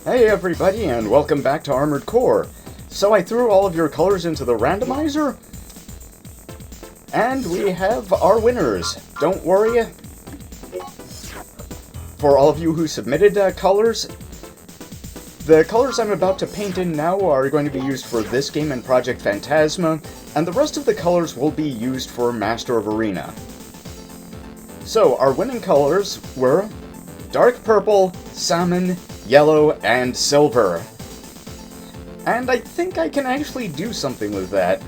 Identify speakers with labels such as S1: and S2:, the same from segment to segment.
S1: Hey everybody, and welcome back to Armored Core. So I threw all of your colors into the randomizer, and we have our winners. Don't worry. For all of you who submitted colors, the colors I'm about to paint in now are going to be used for this game and Project Phantasma, and the rest of the colors will be used for Master of Arena. So, our winning colors were dark purple, salmon, yellow, and silver. And I think I can actually do something with that.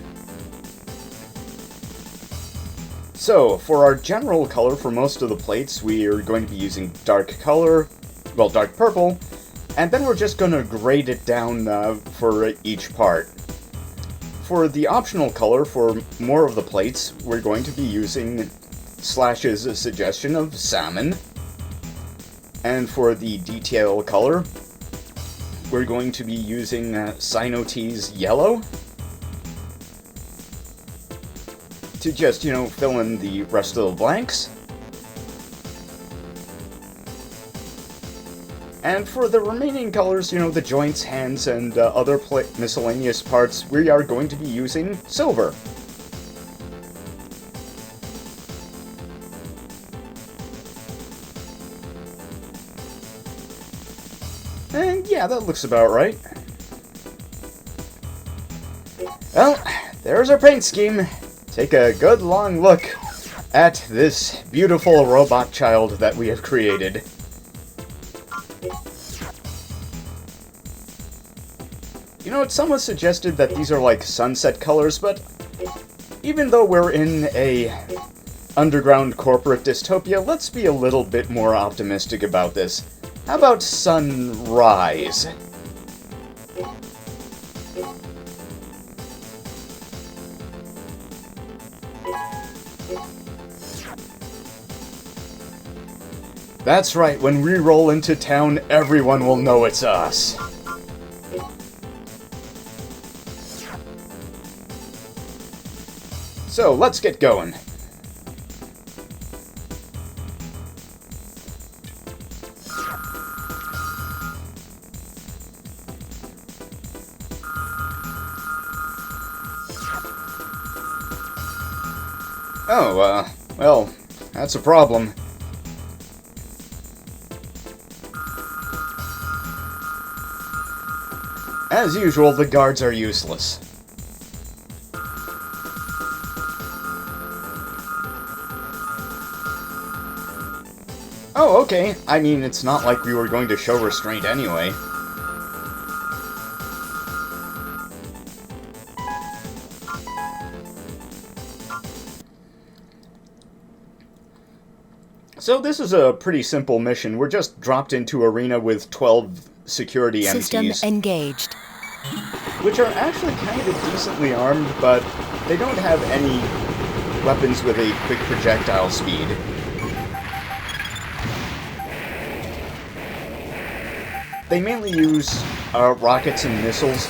S1: So, for our general color for most of the plates, we are going to be using dark purple, and then we're just going to grade it down for each part. For the optional color for more of the plates, we're going to be using Slash's suggestion of salmon. And for the detail color, we're going to be using Sino-T's yellow to just, fill in the rest of the blanks. And for the remaining colors, the joints, hands, and other miscellaneous parts, we are going to be using silver. And yeah, that looks about right. Well, there's our paint scheme. Take a good long look at this beautiful robot child that we have created. Someone suggested that these are like sunset colors, but even though we're in a underground corporate dystopia, let's be a little bit more optimistic about this. How about sunrise? That's right, when we roll into town, everyone will know it's us. So, let's get going. Oh, well, that's a problem. As usual, the guards are useless. Oh, okay. I mean, it's not like we were going to show restraint anyway. So this is a pretty simple mission. We're just dropped into arena with 12 security MTs.
S2: System engaged.
S1: Which are actually kind of decently armed, but they don't have any weapons with a quick projectile speed. They mainly use rockets and missiles.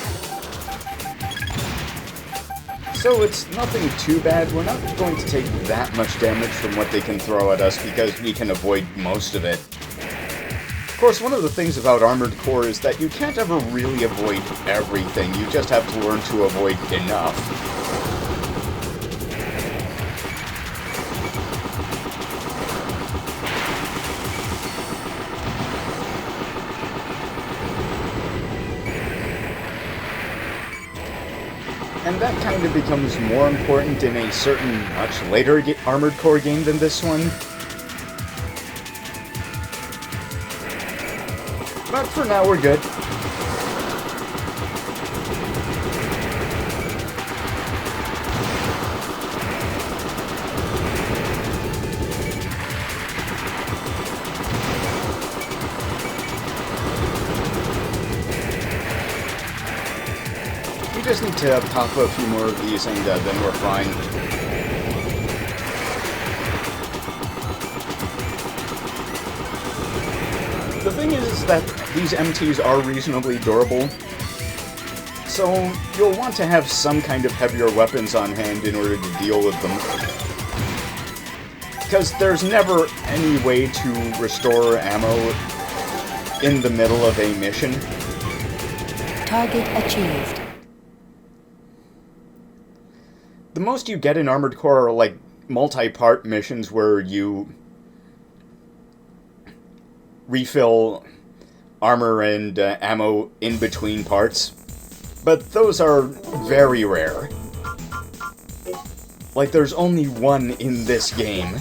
S1: So it's nothing too bad. We're not going to take that much damage from what they can throw at us because we can avoid most of it. Of course, one of the things about Armored Core is that you can't ever really avoid everything. You just have to learn to avoid enough. And that kind of becomes more important in a certain, much later Armored Core game than this one. But for now, we're good. We just need to pop a few more of these and then we're fine. The thing is that these MTs are reasonably durable, so you'll want to have some kind of heavier weapons on hand in order to deal with them. Because there's never any way to restore ammo in the middle of a mission.
S2: Target achieved.
S1: The most you get in Armored Core are like multi-part missions where you refill armor and ammo in between parts, but those are very rare. Like, there's only one in this game.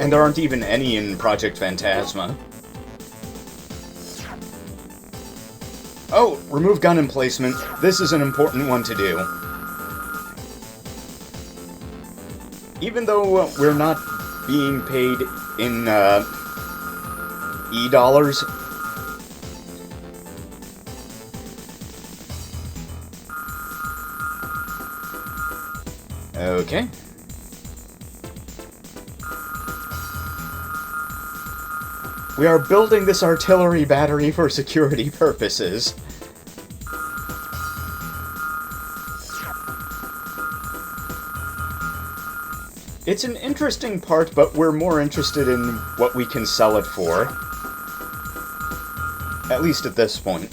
S1: And there aren't even any in Project Phantasma. Oh, remove gun emplacement. This is an important one to do. Even though we're not being paid in E-dollars, okay. We are building this artillery battery for security purposes. It's an interesting part, but we're more interested in what we can sell it for. At least at this point.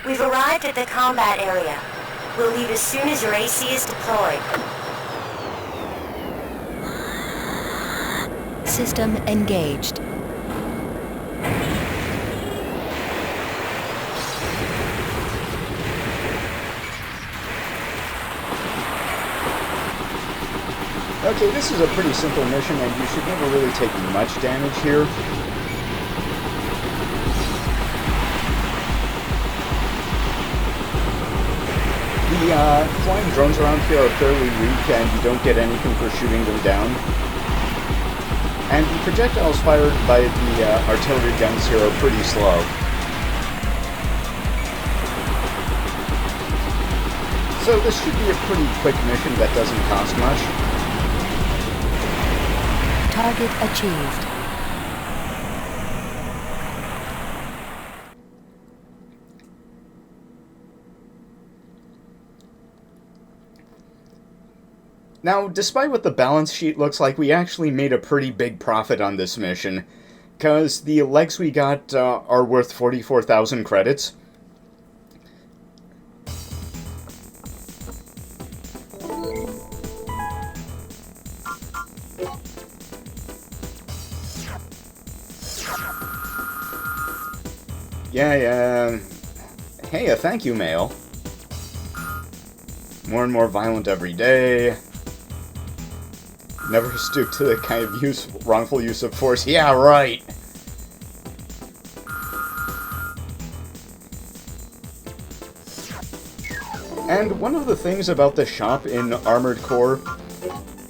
S3: We've arrived at the combat area. We'll leave as soon as your AC is deployed.
S2: System engaged.
S1: Okay, this is a pretty simple mission, and you should never really take much damage here. The flying drones around here are fairly weak, and you don't get anything for shooting them down. And the projectiles fired by the artillery guns here are pretty slow. So this should be a pretty quick mission that doesn't cost much.
S2: Target achieved.
S1: Now, despite what the balance sheet looks like, we actually made a pretty big profit on this mission, because the legs we got are worth 44,000 credits. Yeah. Hey, a thank you mail. More and more violent every day. Never stoop to the kind of wrongful use of force. Yeah, right. And one of the things about the shop in Armored Core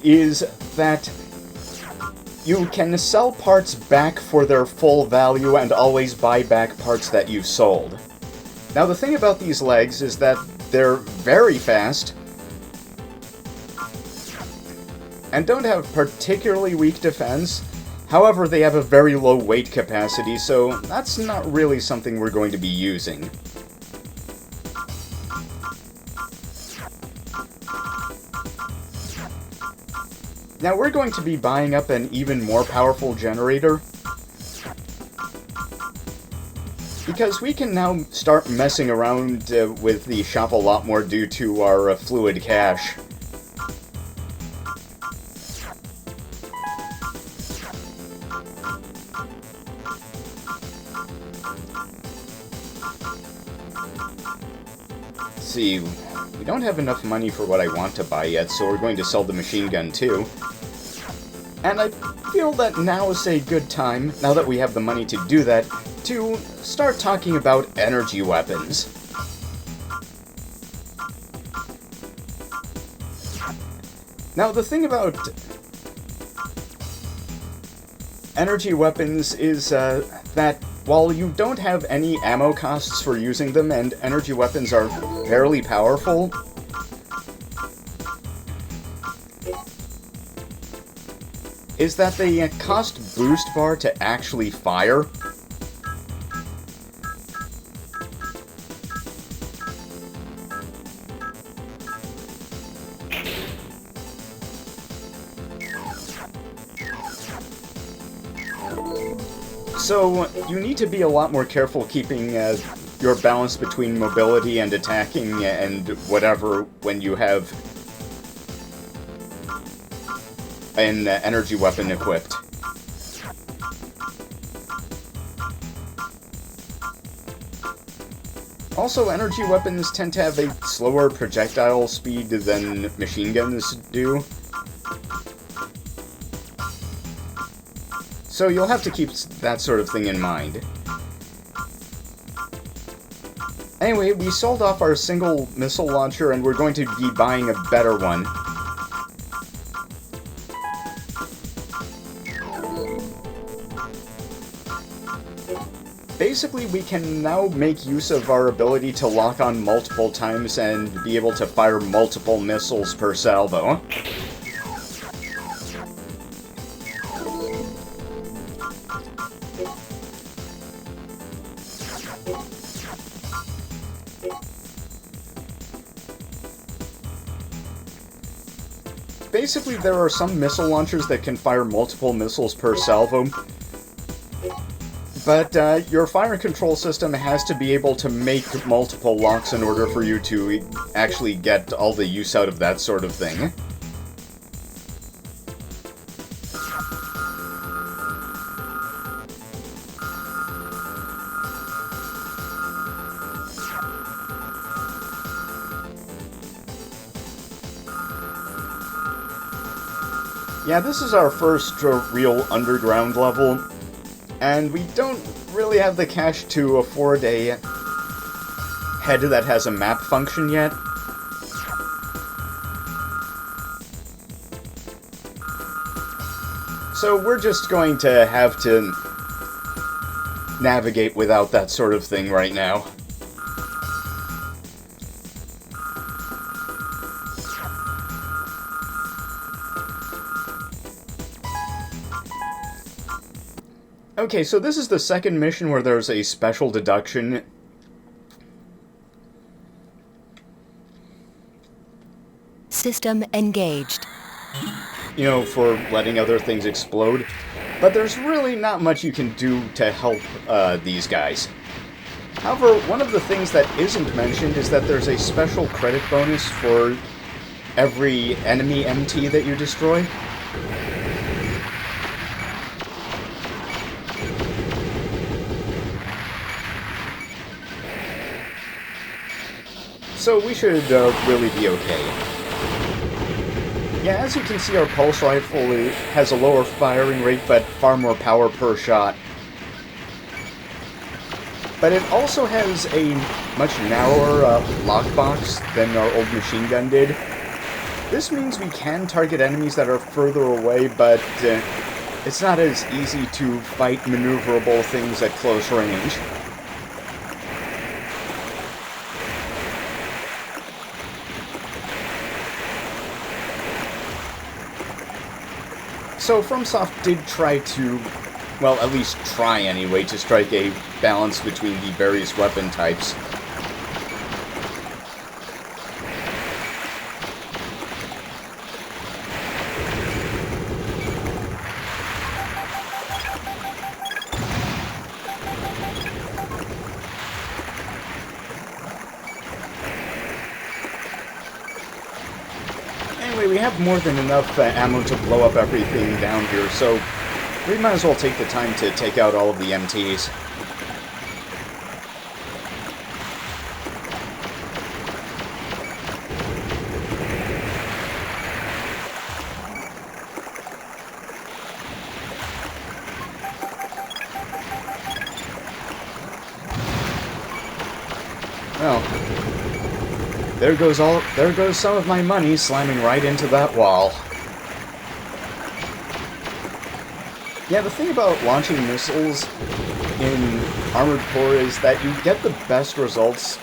S1: is that you can sell parts back for their full value and always buy back parts that you've sold. Now, the thing about these legs is that they're very fast and don't have particularly weak defense. However, they have a very low weight capacity, so that's not really something we're going to be using. Now we're going to be buying up an even more powerful generator, because we can now start messing around with the shop a lot more due to our fluid cache. See, we don't have enough money for what I want to buy yet, so we're going to sell the machine gun too. And I feel that now is a good time, now that we have the money to do that, to start talking about energy weapons. Now, the thing about energy weapons is that While you don't have any ammo costs for using them, and energy weapons are fairly powerful, is that they cost boost bar to actually fire. So, you need to be a lot more careful keeping your balance between mobility and attacking and whatever when you have an energy weapon equipped. Also, energy weapons tend to have a slower projectile speed than machine guns do. So you'll have to keep that sort of thing in mind. Anyway, we sold off our single missile launcher and we're going to be buying a better one. Basically, we can now make use of our ability to lock on multiple times and be able to fire multiple missiles per salvo. Basically, there are some missile launchers that can fire multiple missiles per salvo, but your fire control system has to be able to make multiple locks in order for you to actually get all the use out of that sort of thing. Yeah, this is our first real underground level, and we don't really have the cash to afford a head that has a map function yet. So we're just going to have to navigate without that sort of thing right now. Okay, so this is the second mission where there's a special deduction.
S2: System engaged.
S1: You know, for letting other things explode. But there's really not much you can do to help these guys. However, one of the things that isn't mentioned is that there's a special credit bonus for every enemy MT that you destroy. So we should really be okay. Yeah, as you can see, our pulse rifle has a lower firing rate, but far more power per shot. But it also has a much narrower lockbox than our old machine gun did. This means we can target enemies that are further away, but it's not as easy to fight maneuverable things at close range. So FromSoft did try to, well, at least try anyway, to strike a balance between the various weapon types. Anyway, we have more than enough ammo to blow up everything down here, so we might as well take the time to take out all of the MTs. Well, there goes some of my money slamming right into that wall. Yeah, the thing about launching missiles in Armored Core is that you get the best results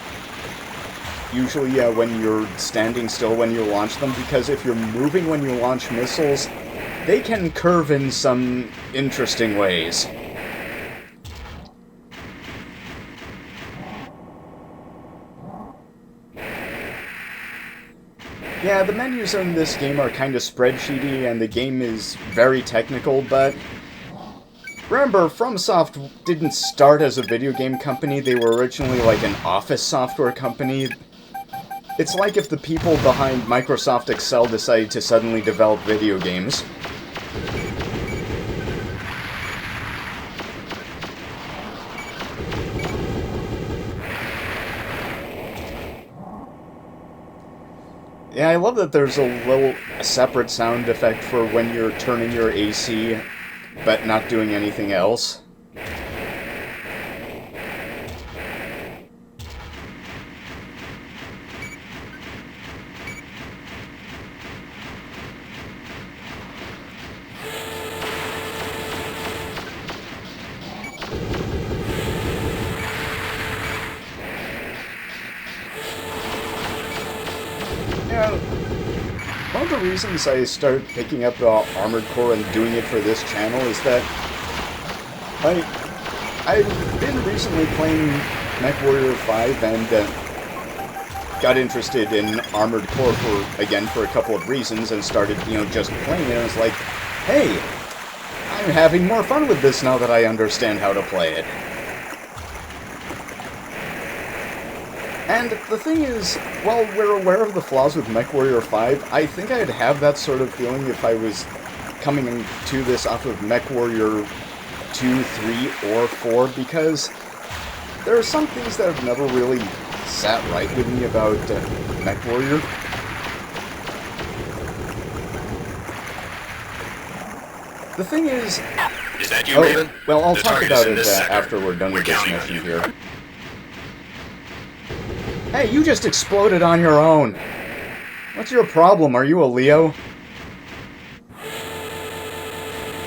S1: usually when you're standing still when you launch them, because if you're moving when you launch missiles, they can curve in some interesting ways. Yeah, the menus in this game are kind of spreadsheety, and the game is very technical, but remember, FromSoft didn't start as a video game company. They were originally like an office software company. It's like if the people behind Microsoft Excel decided to suddenly develop video games. Yeah, I love that there's a separate sound effect for when you're turning your AC, but not doing anything else. Yeah, one of the reasons I started picking up Armored Core and doing it for this channel is that I've been recently playing MechWarrior 5 and got interested in Armored Core for a couple of reasons, and started, just playing it, and I was like, hey, I'm having more fun with this now that I understand how to play it. And the thing is, while we're aware of the flaws with MechWarrior 5, I think I'd have that sort of feeling if I was coming into this off of MechWarrior 2, 3, or 4, because there are some things that have never really sat right with me about MechWarrior. The thing is
S4: that you, Raven?
S1: Well, I'll talk about it after we're done with this mission here. Hey, you just exploded on your own. What's your problem? Are you a Leo?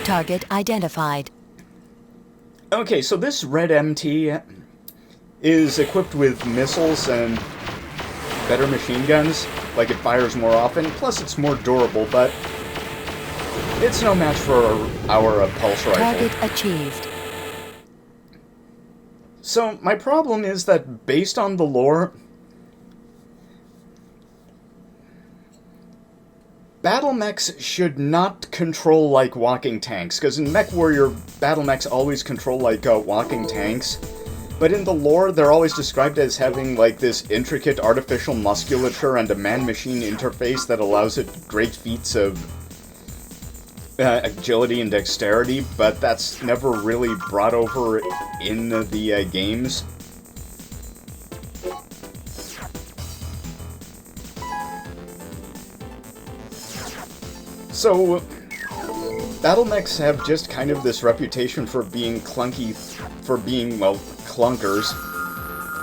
S2: Target identified.
S1: Okay, so this red MT is equipped with missiles and better machine guns. Like, it fires more often, plus it's more durable, but it's no match for our pulse rifle.
S2: Target achieved.
S1: So, my problem is that based on the lore, battle mechs should not control like walking tanks, because in MechWarrior, battle mechs always control like walking tanks, but in the lore, they're always described as having like this intricate artificial musculature and a man-machine interface that allows it great feats of agility and dexterity, but that's never really brought over in the games. So, battle mechs have just kind of this reputation for being clunky, well, clunkers,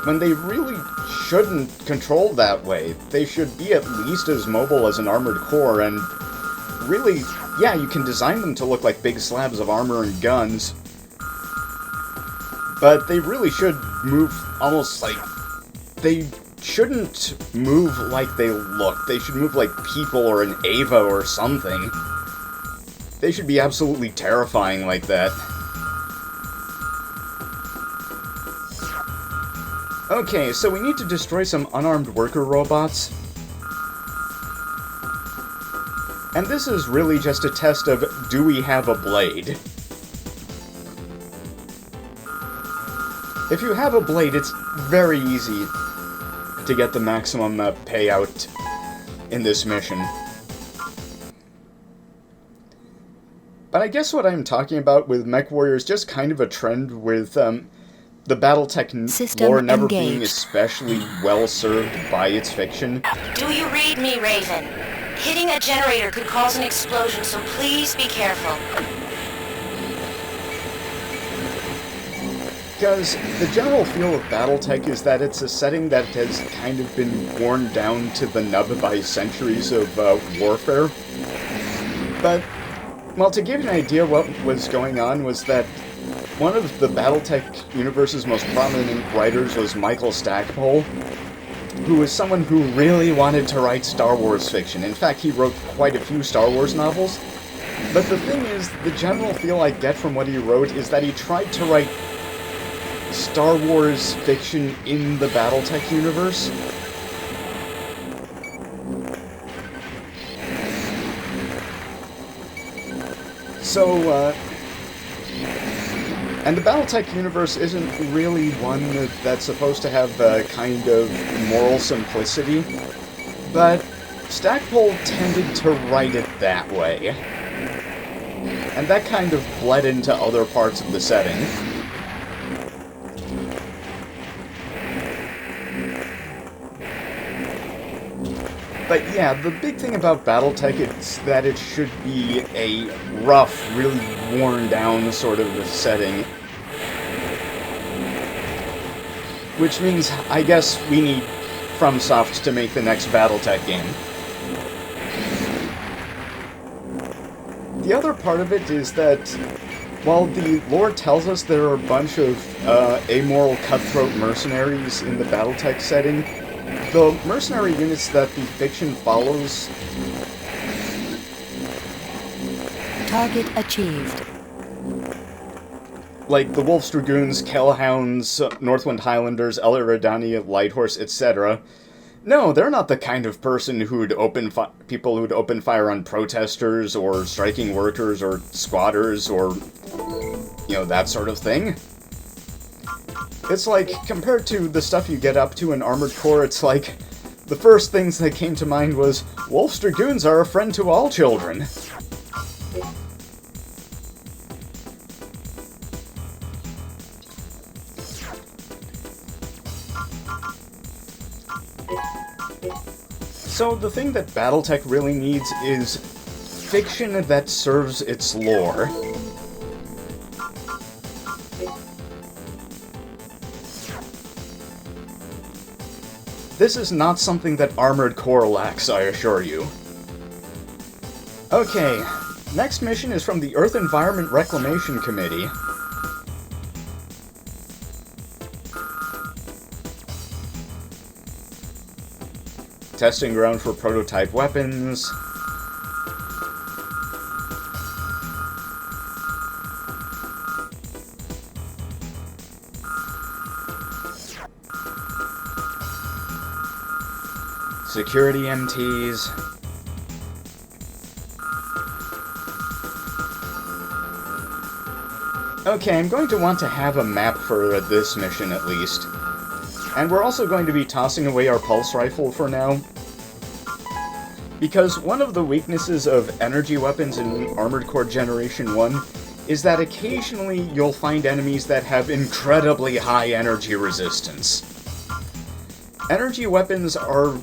S1: when they really shouldn't control that way. They should be at least as mobile as an armored core, and really, yeah, you can design them to look like big slabs of armor and guns, but they really should move almost like... They shouldn't move like they look. They should move like people or an Ava or something. They should be absolutely terrifying like that. Okay, so we need to destroy some unarmed worker robots. And this is really just a test of, do we have a blade? If you have a blade, it's very easy to get the maximum payout in this mission. But I guess what I'm talking about with MechWarrior is just kind of a trend with the BattleTech lore never being especially well served by its fiction.
S3: Do you read me, Raven? Hitting a generator could cause an explosion, so please be careful.
S1: Because the general feel of BattleTech is that it's a setting that has kind of been worn down to the nub by centuries of warfare. But, well, to give you an idea what was going on was that one of the Battletech universe's most prominent writers was Michael Stackpole, who was someone who really wanted to write Star Wars fiction. In fact, he wrote quite a few Star Wars novels. But the thing is, the general feel I get from what he wrote is that he tried to write Star Wars fiction in the Battletech universe. So, and the Battletech universe isn't really one that's supposed to have a kind of moral simplicity, but Stackpole tended to write it that way. And that kind of bled into other parts of the setting. But yeah, the big thing about Battletech is that it should be a rough, really worn-down sort of a setting. Which means, I guess, we need FromSoft to make the next Battletech game. The other part of it is that, while the lore tells us there are a bunch of amoral cutthroat mercenaries in the Battletech setting, the mercenary units that the fiction follows...
S2: Target achieved.
S1: Like the Wolf's Dragoons, Kellhounds, Northwind Highlanders, El Eridani, Lighthorse, etc. No, they're not the kind of person who'd people who'd open fire on protesters, or striking workers, or squatters, or, you know, that sort of thing. It's like, compared to the stuff you get up to in Armored Core, it's like, the first things that came to mind was, Wolf's Dragoons are a friend to all children. So the thing that Battletech really needs is fiction that serves its lore. This is not something that Armored Core lacks, I assure you. Okay, next mission is from the Earth Environment Reclamation Committee. Testing ground for prototype weapons. Security MTs. Okay, I'm going to want to have a map for this mission at least. And we're also going to be tossing away our pulse rifle for now. Because one of the weaknesses of energy weapons in Armored Core Generation 1 is that occasionally you'll find enemies that have incredibly high energy resistance. Energy weapons are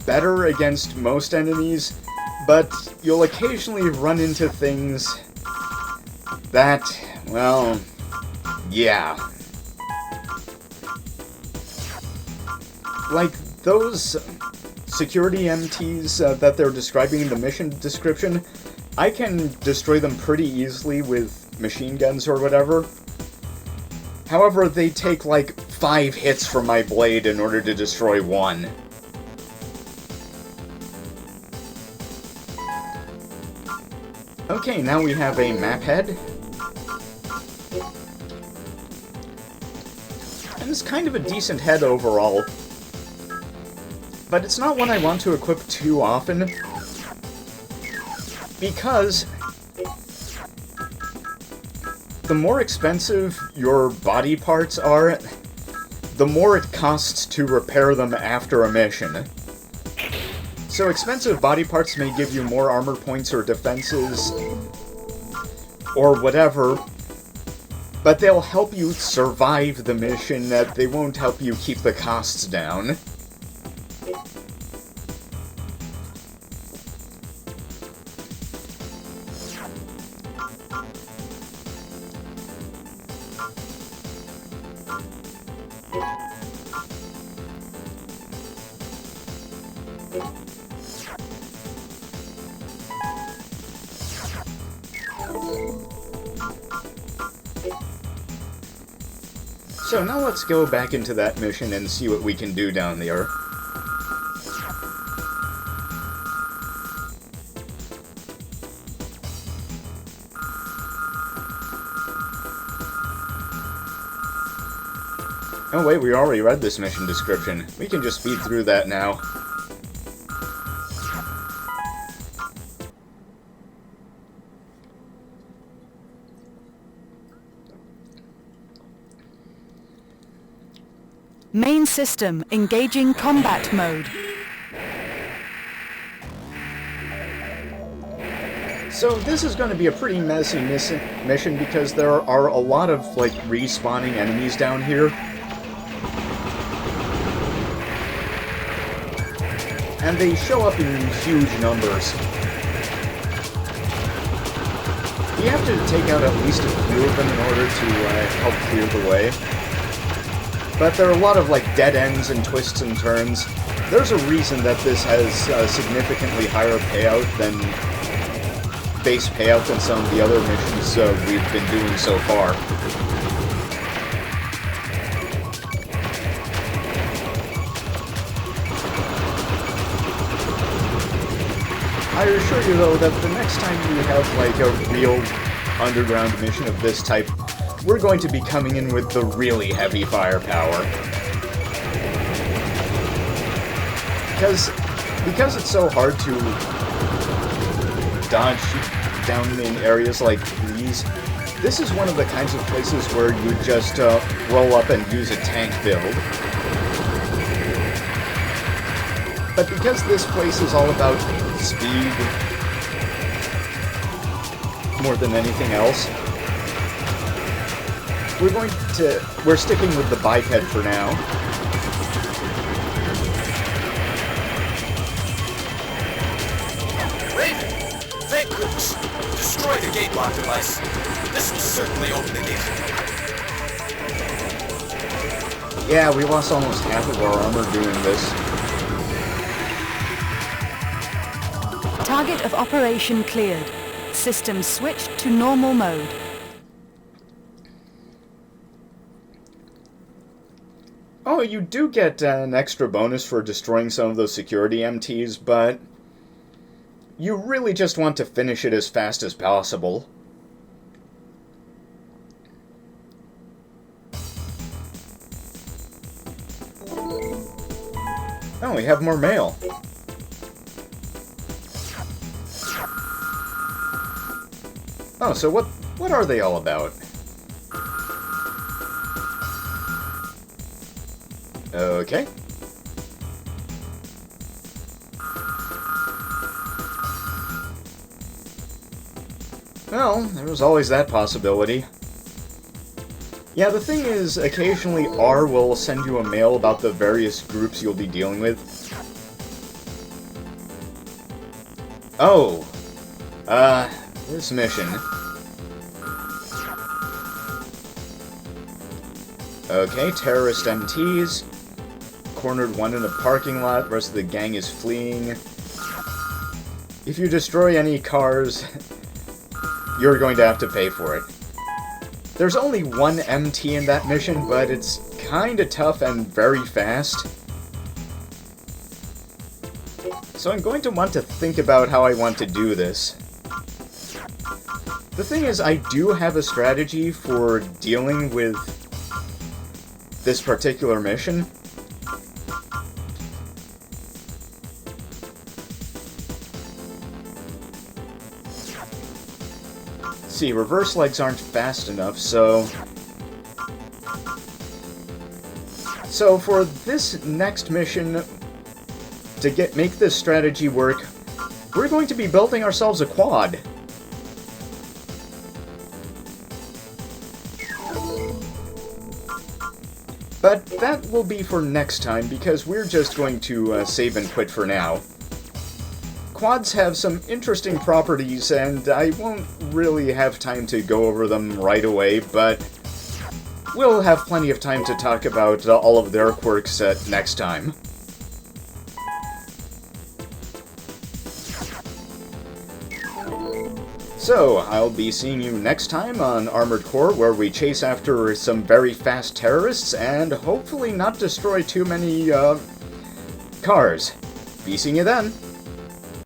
S1: better against most enemies, but you'll occasionally run into things that, well, yeah. Like those security MTs that they're describing in the mission description, I can destroy them pretty easily with machine guns or whatever. However, they take like 5 hits from my blade in order to destroy one. Okay, now we have a map head. And it's kind of a decent head overall. But it's not one I want to equip too often. Because the more expensive your body parts are, the more it costs to repair them after a mission. So expensive body parts may give you more armor points or defenses, or whatever, but they'll help you survive the mission, they won't help you keep the costs down. So now let's go back into that mission and see what we can do down there. Oh wait, we already read this mission description. We can just speed through that now.
S2: Main system engaging combat mode.
S1: So this is going to be a pretty messy mission because there are a lot of, like, respawning enemies down here. And they show up in huge numbers. You have to take out at least a few of them in order to help clear the way. But there are a lot of, like, dead ends and twists and turns. There's a reason that this has a significantly higher payout than base payout than some of the other missions we've been doing so far. I assure you, though, that the next time we have, like, a real underground mission of this type, we're going to be coming in with the really heavy firepower. Because it's so hard to dodge down in areas like these, this is one of the kinds of places where you just roll up and use a tank build. But because this place is all about speed more than anything else, we're sticking with the biped for now.
S4: Raven! Thank goodness! Destroy the gate lock device. This will certainly open the gate.
S1: Yeah, we lost almost half of our armor doing this.
S2: Target of operation cleared. System switched to normal mode.
S1: Oh, you do get an extra bonus for destroying some of those security MTs, but you really just want to finish it as fast as possible. Oh, we have more mail. Oh, so what are they all about? Okay. Well, there was always that possibility. Yeah, the thing is, occasionally R will send you a mail about the various groups you'll be dealing with. Oh. This mission. Okay, terrorist MTs. Cornered one in a parking lot, the rest of the gang is fleeing. If you destroy any cars, you're going to have to pay for it. There's only one MT in that mission, but it's kinda tough and very fast. So I'm going to want to think about how I want to do this. The thing is, I do have a strategy for dealing with this particular mission. See, reverse legs aren't fast enough, so for this next mission, to make this strategy work, we're going to be building ourselves a quad. But that will be for next time, because we're just going to save and quit for now. Quads have some interesting properties, and I won't really have time to go over them right away, but we'll have plenty of time to talk about all of their quirks next time. So, I'll be seeing you next time on Armored Core, where we chase after some very fast terrorists and hopefully not destroy too many, cars. Be seeing you then!